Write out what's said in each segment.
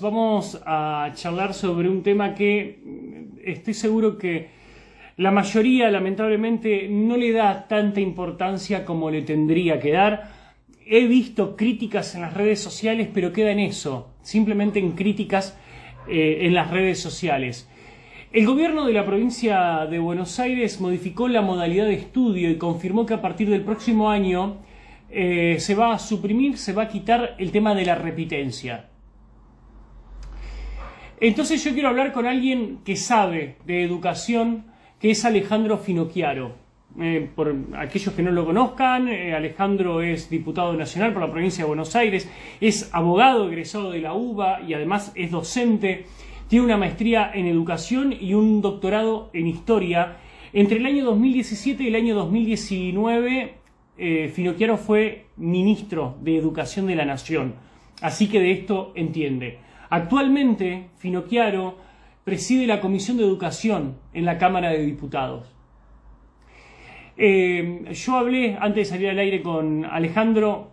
Vamos a charlar sobre un tema que estoy seguro que la mayoría, lamentablemente, no le da tanta importancia como le tendría que dar. He visto críticas en las redes sociales, pero queda en eso, simplemente en críticas en las redes sociales. El gobierno de la provincia de Buenos Aires modificó la modalidad de estudio y confirmó que a partir del próximo año se va a suprimir, se va a quitar el tema de la repitencia. Entonces yo quiero hablar con alguien que sabe de educación, que es Alejandro Finocchiaro. Por aquellos que no lo conozcan, Alejandro es diputado nacional por la provincia de Buenos Aires, es abogado egresado de la UBA y además es docente, tiene una maestría en educación y un doctorado en historia. Entre el año 2017 y el año 2019, Finocchiaro fue ministro de Educación de la Nación, así que de esto entiende. Actualmente, Finocchiaro preside la Comisión de Educación en la Cámara de Diputados. Yo hablé antes de salir al aire con Alejandro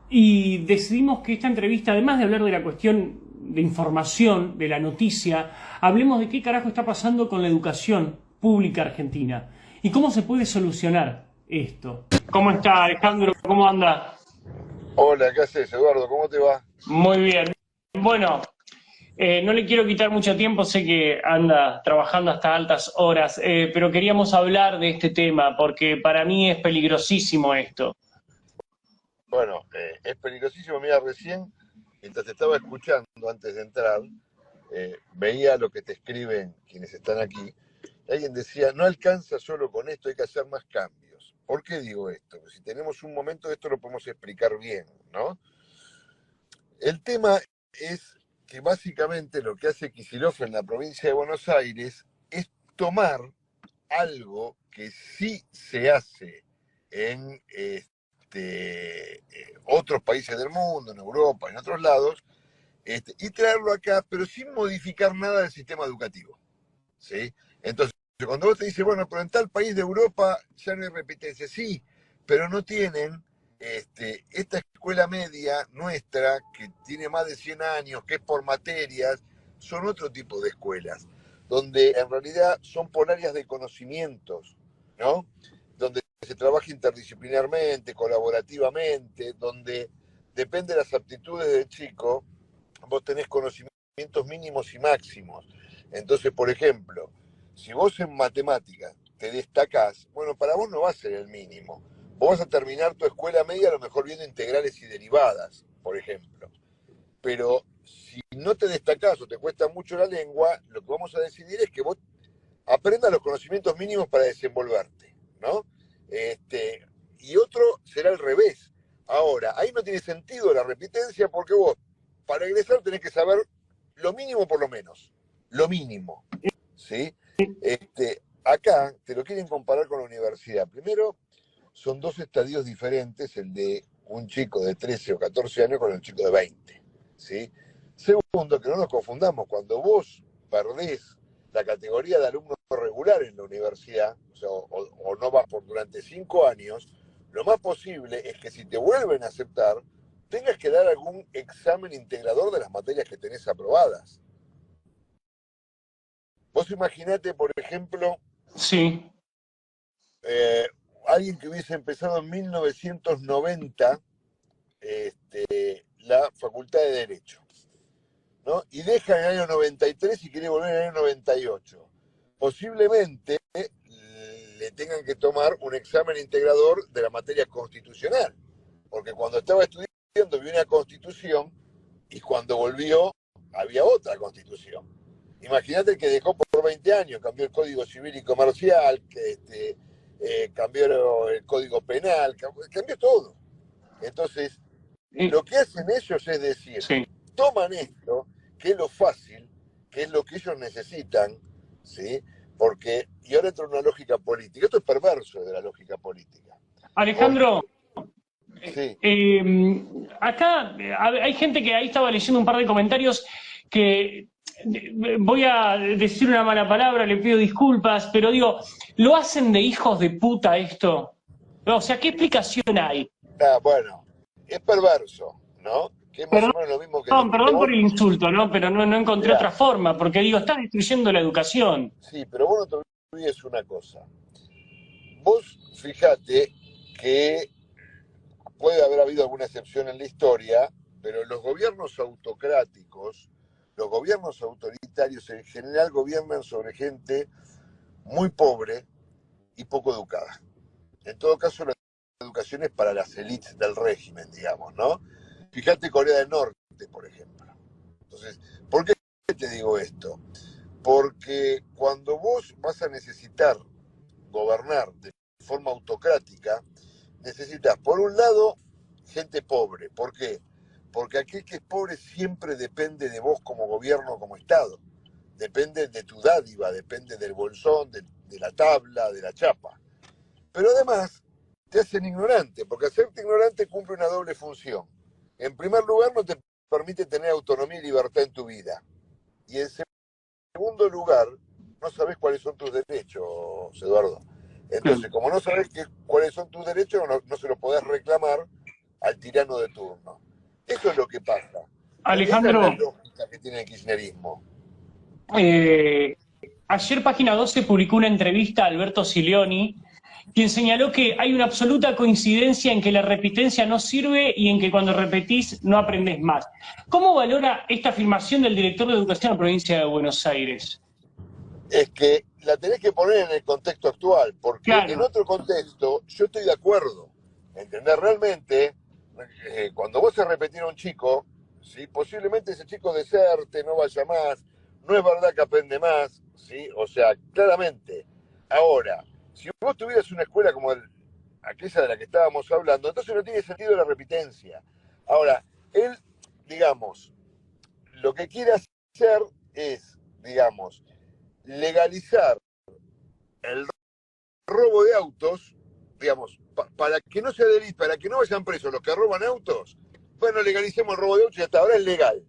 y decidimos que esta entrevista, además de hablar de la cuestión de información, de la noticia, hablemos de qué carajo está pasando con la educación pública argentina y cómo se puede solucionar esto. ¿Cómo está, Alejandro? ¿Cómo anda? Hola, ¿qué haces, Eduardo? ¿Cómo te va? Muy bien. Bueno, no le quiero quitar mucho tiempo, sé que anda trabajando hasta altas horas, pero queríamos hablar de este tema porque para mí es peligrosísimo esto. Bueno, es peligrosísimo. Mira, recién, mientras te estaba escuchando antes de entrar, veía lo que te escriben quienes están aquí. Y alguien decía, no alcanza solo con esto, hay que hacer más cambios. ¿Por qué digo esto? Pues si tenemos un momento de esto lo podemos explicar bien, ¿no? El tema es que básicamente lo que hace Kicillof en la provincia de Buenos Aires es tomar algo que sí se hace en otros países del mundo, en Europa, en otros lados, y traerlo acá, pero sin modificar nada del sistema educativo, ¿sí? Entonces, cuando vos te dices, bueno, pero en tal país de Europa ya no hay repitencia, sí, pero no tienen esta escuela media nuestra, que tiene más de 100 años, que es por materias, son otro tipo de escuelas, donde en realidad son por áreas de conocimientos, ¿no? Donde se trabaja interdisciplinarmente, colaborativamente, donde depende de las aptitudes del chico, vos tenés conocimientos mínimos y máximos. Entonces, por ejemplo, si vos en matemáticas te destacás, bueno, para vos no va a ser el mínimo. Vos vas a terminar tu escuela media a lo mejor viendo integrales y derivadas, por ejemplo. Pero si no te destacás o te cuesta mucho la lengua, lo que vamos a decidir es que vos aprendas los conocimientos mínimos para desenvolverte, ¿no? Y otro será al revés. Ahora, ahí no tiene sentido la repitencia porque vos, para egresar, tenés que saber lo mínimo por lo menos. Lo mínimo, ¿sí? Acá te lo quieren comparar con la universidad. Primero, son dos estadios diferentes, el de un chico de 13 o 14 años con el chico de 20, ¿sí? Segundo, que no nos confundamos, cuando vos perdés la categoría de alumno regular en la universidad, o sea, o no vas por durante 5 años, lo más posible es que si te vuelven a aceptar, tengas que dar algún examen integrador de las materias que tenés aprobadas. Vos imaginate, por ejemplo, Sí. Alguien que hubiese empezado en 1990 la Facultad de Derecho, ¿no? Y deja en el año 93 y quiere volver en el año 98. Posiblemente le tengan que tomar un examen integrador de la materia constitucional, porque cuando estaba estudiando vio una constitución y cuando volvió había otra constitución. Imagínate el que dejó por 20 años, cambió el Código Civil y Comercial, que cambió el Código Penal, cambió todo. Entonces, lo que hacen ellos es decir, Sí. toman esto, que es lo fácil, que es lo que ellos necesitan, ¿sí? Porque, y ahora entra una lógica política, esto es perverso de la lógica política. Alejandro, Sí. acá hay gente que ahí estaba leyendo un par de comentarios que voy a decir una mala palabra, le pido disculpas, pero digo, ¿lo hacen de hijos de puta esto? O sea, ¿qué explicación hay? Bueno, es perverso, ¿no? que es más o menos lo mismo que dijiste Perdón vos. por el insulto, ¿no? Pero no encontré Mirá, otra forma, porque digo, estás destruyendo la educación. sí, pero vos no te olvides una cosa. Vos fijate que puede haber habido alguna excepción en la historia, pero los gobiernos autocráticos, los gobiernos autoritarios en general gobiernan sobre gente muy pobre y poco educada. En todo caso, la educación es para las élites del régimen, digamos, ¿no? Fíjate Corea del Norte, por ejemplo. Entonces, ¿por qué te digo esto? Porque cuando vos vas a necesitar gobernar de forma autocrática, necesitas, por un lado, gente pobre. ¿Por qué? Porque aquel que es pobre siempre depende de vos como gobierno, como Estado. Depende de tu dádiva, depende del bolsón, de la tabla, de la chapa. Pero además, te hacen ignorante, porque hacerte ignorante cumple una doble función. En primer lugar, no te permite tener autonomía y libertad en tu vida. Y en segundo lugar, no sabes cuáles son tus derechos, Eduardo. Entonces, como no sabes cuáles son tus derechos, no se lo podés reclamar al tirano de turno. Eso es lo que pasa. Esa es la Alejandro, lógica que tiene el kirchnerismo. eh, ayer Página 12 publicó una entrevista a Alberto Silioni, quien señaló que hay una absoluta coincidencia en que la repitencia no sirve y en que cuando repetís no aprendés más. ¿Cómo valora esta afirmación del director de Educación de la provincia de Buenos Aires? Es que la tenés que poner en el contexto actual, porque en Claro, otro contexto yo estoy de acuerdo. ¿Entendés? Realmente, cuando vos se repetir a un chico, ¿sí? Posiblemente ese chico deserte, no vaya más, no es verdad que aprende más, ¿sí? O sea, claramente. Ahora, si vos tuvieras una escuela como aquella de la que estábamos hablando, entonces no tiene sentido la repitencia. Ahora, él, digamos, lo que quiere hacer es, digamos, legalizar el robo de autos, digamos, para que no se delito, para que no vayan presos los que roban autos, bueno, legalicemos el robo de autos y hasta ahora es legal.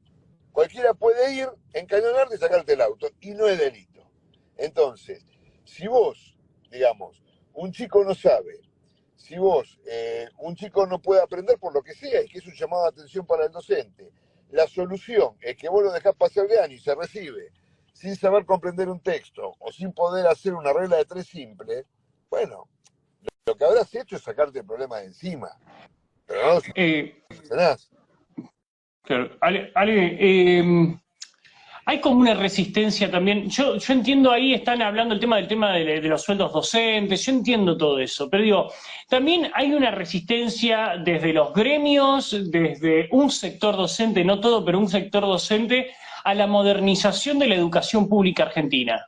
Cualquiera puede ir, encañonarte y sacarte el auto, y no es delito. Entonces, si vos, digamos, un chico no sabe, si vos, un chico no puede aprender por lo que sea, y que es un llamado de atención para el docente, la solución es que vos lo dejás pasar de año y se recibe sin saber comprender un texto o sin poder hacer una regla de tres simple, bueno, lo que habrás hecho es sacarte el problema de encima, pero no lo eh, solucionás. claro. Hay como una resistencia también. Yo entiendo ahí, están hablando del tema de los sueldos docentes, yo entiendo todo eso, pero digo, también hay una resistencia desde los gremios, desde un sector docente, no todo, pero un sector docente, a la modernización de la educación pública argentina.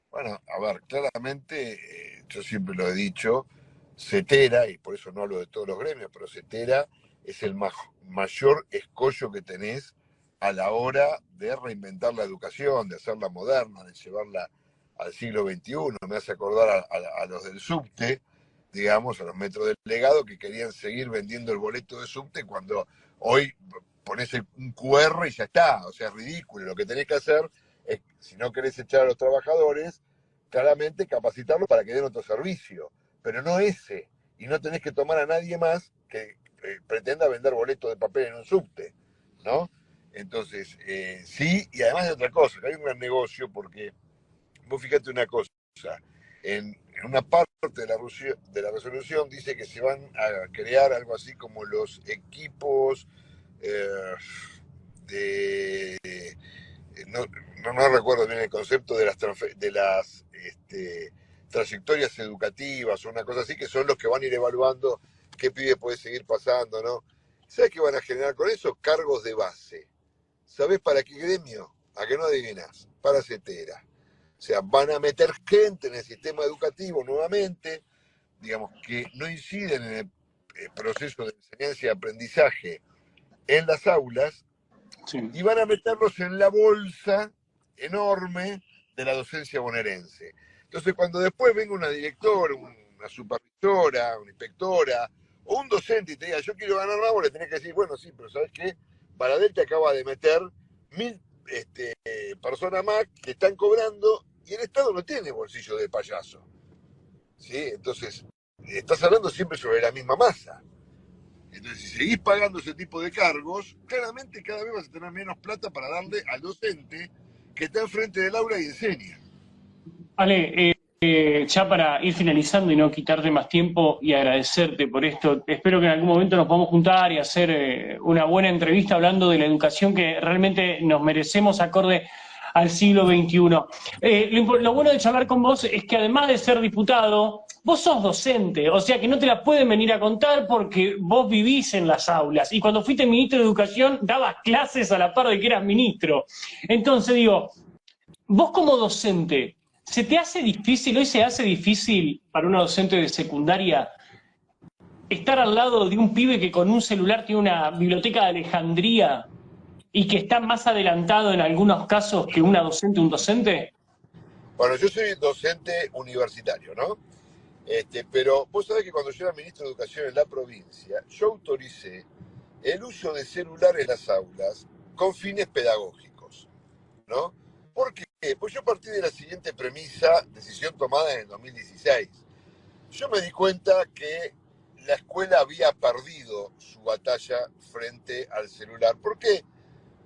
Bueno, a ver, claramente, yo siempre lo he dicho, CETERA, y por eso no hablo de todos los gremios, pero CETERA es el mayor escollo que tenés a la hora de reinventar la educación, de hacerla moderna, de llevarla al siglo XXI. Me hace acordar a los del subte, digamos, a los metros del legado, que querían seguir vendiendo el boleto de subte cuando hoy pones un QR y ya está. O sea, es ridículo. Lo que tenés que hacer es, si no querés echar a los trabajadores, claramente capacitarlos para que den otro servicio, pero no ese. Y no tenés que tomar a nadie más que pretenda vender boletos de papel en un subte, ¿no? Entonces, sí, y además de otra cosa, que hay un gran negocio porque, vos fíjate una cosa, en una parte de la resolución dice que se van a crear algo así como los equipos eh, de no, no recuerdo bien el concepto de las trayectorias educativas o una cosa así, que son los que van a ir evaluando qué pibe puede seguir pasando, ¿no? ¿Sabes qué van a generar con eso? Cargos de base. ¿Sabés para qué gremio? ¿A que no adivinas? Para CETERA. O sea, van a meter gente en el sistema educativo nuevamente, digamos, que no inciden en el proceso de enseñanza y aprendizaje en las aulas, Sí. y van a meterlos en la bolsa enorme de la docencia bonaerense. Entonces, cuando después venga una directora, una supervisora, una inspectora, o un docente y te diga, yo quiero ganar más, vos le tenés que decir, bueno, sí, pero ¿sabés qué? Baradel te acaba de meter 1000 personas más que están cobrando y el Estado no tiene bolsillo de payaso. ¿Sí? Entonces, estás hablando siempre sobre la misma masa. Entonces, si seguís pagando ese tipo de cargos, claramente cada vez vas a tener menos plata para darle al docente que está enfrente del aula y enseña. Ale, ya para ir finalizando y no quitarte más tiempo y agradecerte por esto, espero que en algún momento nos podamos juntar y hacer una buena entrevista hablando de la educación que realmente nos merecemos acorde al siglo XXI. Lo bueno de charlar con vos es que además de ser diputado, vos sos docente, o sea que no te la pueden venir a contar porque vos vivís en las aulas y cuando fuiste ministro de Educación dabas clases a la par de que eras ministro. Entonces digo, vos como docente, ¿se te hace difícil, hoy se hace difícil para una docente de secundaria estar al lado de un pibe que con un celular tiene una biblioteca de Alejandría y que está más adelantado en algunos casos que una docente, un docente? Bueno, yo soy docente universitario, ¿no? Pero vos sabés que cuando yo era ministro de Educación en la provincia, yo autoricé el uso de celulares en las aulas con fines pedagógicos, ¿no? ¿Por qué? Pues yo partí de la siguiente premisa, decisión tomada en el 2016. Yo me di cuenta que la escuela había perdido su batalla frente al celular. ¿Por qué?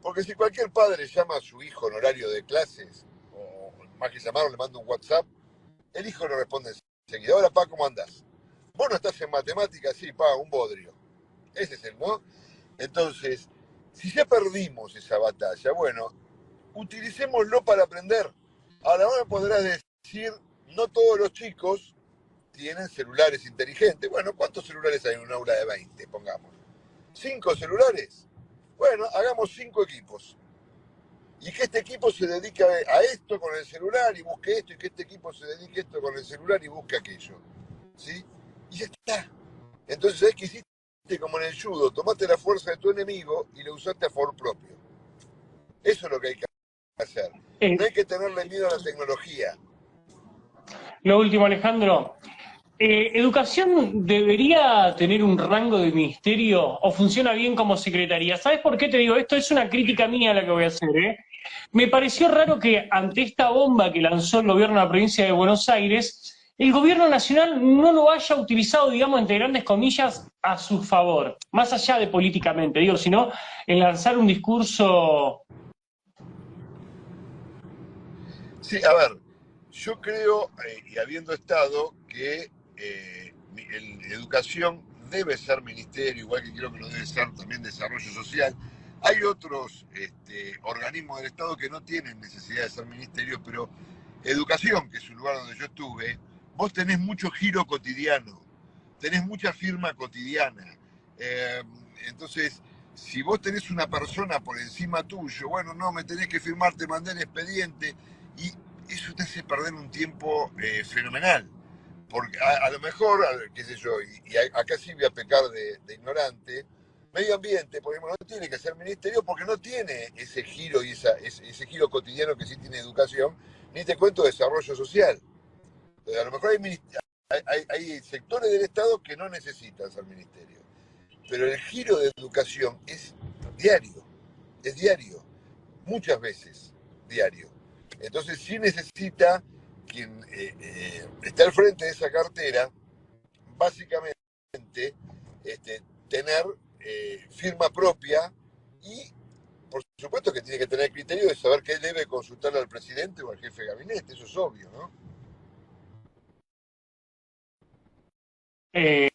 Porque si cualquier padre llama a su hijo en horario de clases, o más que llamarlo, le manda un WhatsApp, el hijo le responde enseguida: hola, pa, ¿cómo andás? ¿Vos no estás en matemáticas? Sí, pa, un bodrio. Ese es el, ¿no? Entonces, si ya perdimos esa batalla, bueno, utilicémoslo para aprender. Ahora me podrás decir, no todos los chicos tienen celulares inteligentes. Bueno, ¿cuántos celulares hay en un aula de 20, pongamos? ¿5 celulares? Bueno, hagamos 5 equipos. Y que este equipo se dedique a esto con el celular y busque esto, y que este equipo se dedique a esto con el celular y busque aquello. ¿Sí? Y ya está. Entonces, ¿sabés qué hiciste? Como en el judo, tomaste la fuerza de tu enemigo y la usaste a favor propio. Eso es lo que hay que hacer. Eh, No hay que tenerle miedo a la tecnología. lo último, Alejandro, ¿educación debería tener un rango de ministerio o funciona bien como secretaría? ¿Sabes por qué te digo esto? Es una crítica mía la que voy a hacer, ¿eh? Me pareció raro que ante esta bomba que lanzó el gobierno de la provincia de Buenos Aires, el gobierno nacional no lo haya utilizado, digamos, entre grandes comillas, a su favor, más allá de políticamente, digo, sino en lanzar un discurso. Sí, a ver, yo creo, y habiendo estado, que educación debe ser ministerio, igual que creo que lo debe ser también desarrollo social. Hay otros organismos del Estado que no tienen necesidad de ser ministerios, pero educación, que es un lugar donde yo estuve, vos tenés mucho giro cotidiano, tenés mucha firma cotidiana. Eh, entonces, si vos tenés una persona por encima tuyo, bueno, no, me tenés que firmar, te mandé el expediente, y eso te hace perder un tiempo fenomenal. Porque a lo mejor, qué sé yo, y acá sí voy a pecar de ignorante, medio ambiente, por ejemplo, no tiene que ser ministerio porque no tiene ese giro y ese giro cotidiano que sí tiene educación, ni te cuento desarrollo social. Entonces, a lo mejor hay sectores del Estado que no necesitan ser ministerio, pero el giro de educación es diario, muchas veces diario. Entonces sí necesita quien está al frente de esa cartera, básicamente, tener firma propia y, por supuesto, que tiene que tener criterio de saber qué debe consultarle al presidente o al jefe de gabinete, eso es obvio, ¿no? Eh,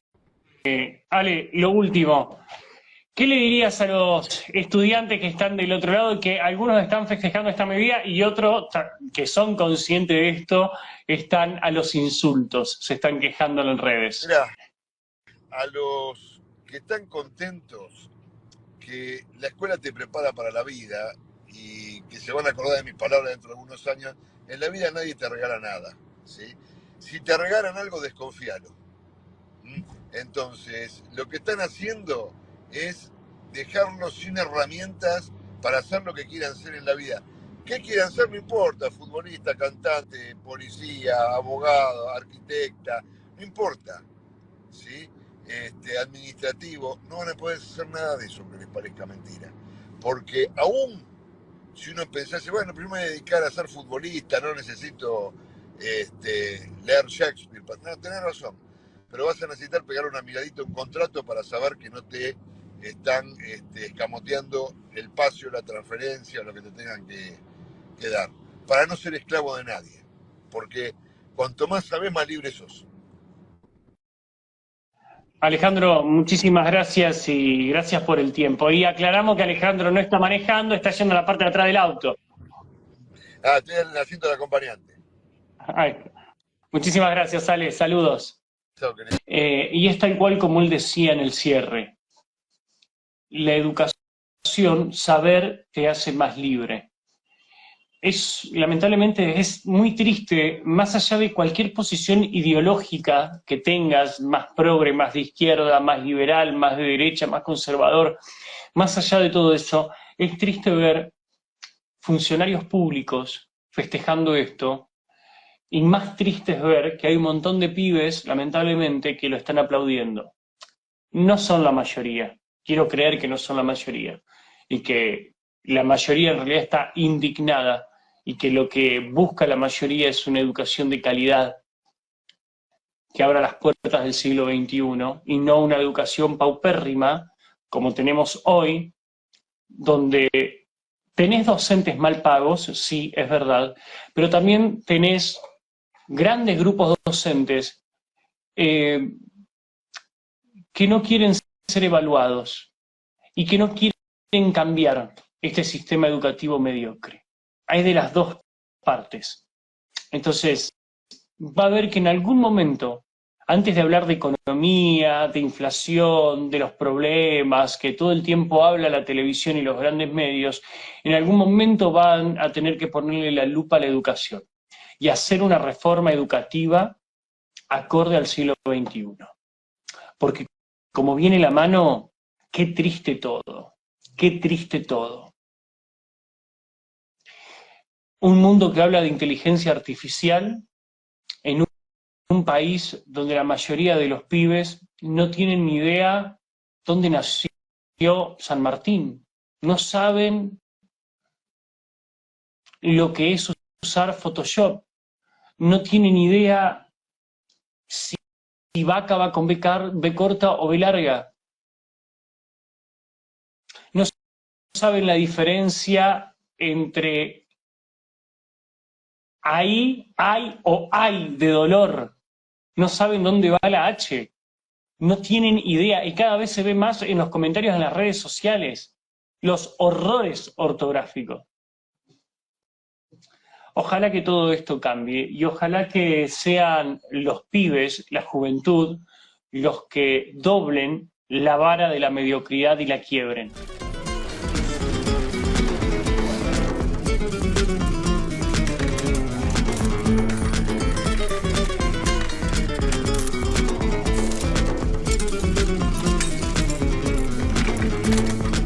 Ale, lo último. ¿Qué le dirías a los estudiantes que están del otro lado, que algunos están festejando esta medida y otros que son conscientes de esto están a los insultos, se están quejando en redes? Mira, a los que están contentos que la escuela te prepara para la vida y que se van a acordar de mis palabras dentro de algunos años, en la vida nadie te regala nada, ¿sí? Si te regalan algo, desconfíalo. Entonces, lo que están haciendo es dejarnos sin herramientas para hacer lo que quieran ser en la vida. ¿Qué quieran ser? No importa, futbolista, cantante, policía, abogado, arquitecta, no importa, ¿sí? Administrativo, no van a poder hacer nada de eso, aunque les parezca mentira. Porque aún si uno pensase, bueno, primero me voy a dedicar a ser futbolista, no necesito leer Shakespeare, no, tenés razón. pero vas a necesitar pegar una miradita a un contrato para saber que no te están escamoteando el paso, la transferencia, lo que te tengan que dar, para no ser esclavo de nadie, porque cuanto más sabes, más libre sos. Alejandro, muchísimas gracias y gracias por el tiempo. Y aclaramos que Alejandro no está manejando, está yendo a la parte de atrás del auto. Ah, estoy en el asiento del acompañante. Ay, muchísimas gracias, Ale. Saludos. Chao, querido. Y es tal cual como él decía en el cierre. La educación, saber, te hace más libre. Lamentablemente, es muy triste, más allá de cualquier posición ideológica que tengas, más progre, más de izquierda, más liberal, más de derecha, más conservador, más allá de todo eso, es triste ver funcionarios públicos festejando esto, y más triste es ver que hay un montón de pibes, lamentablemente, que lo están aplaudiendo. No son la mayoría, quiero creer que no son la mayoría, y que la mayoría en realidad está indignada, y que lo que busca la mayoría es una educación de calidad que abra las puertas del siglo XXI, y no una educación paupérrima, como tenemos hoy, donde tenés docentes mal pagos, sí, es verdad, pero también tenés grandes grupos docentes que no quieren ser evaluados y que no quieren cambiar este sistema educativo mediocre. Hay de las dos partes. Entonces, va a haber que en algún momento, antes de hablar de economía, de inflación, de los problemas que todo el tiempo habla la televisión y los grandes medios, en algún momento van a tener que ponerle la lupa a la educación y hacer una reforma educativa acorde al siglo XXI. Porque como viene la mano, qué triste todo, qué triste todo. Un mundo que habla de inteligencia artificial en un país donde la mayoría de los pibes no tienen ni idea dónde nació San Martín. No saben lo que es usar Photoshop. No tienen idea si vaca va con B corta o B larga. No saben la diferencia entre ahí, hay o hay de dolor. No saben dónde va la H. No tienen idea. Y cada vez se ve más en los comentarios en las redes sociales los horrores ortográficos. Ojalá que todo esto cambie y ojalá que sean los pibes, la juventud, los que doblen la vara de la mediocridad y la quiebren.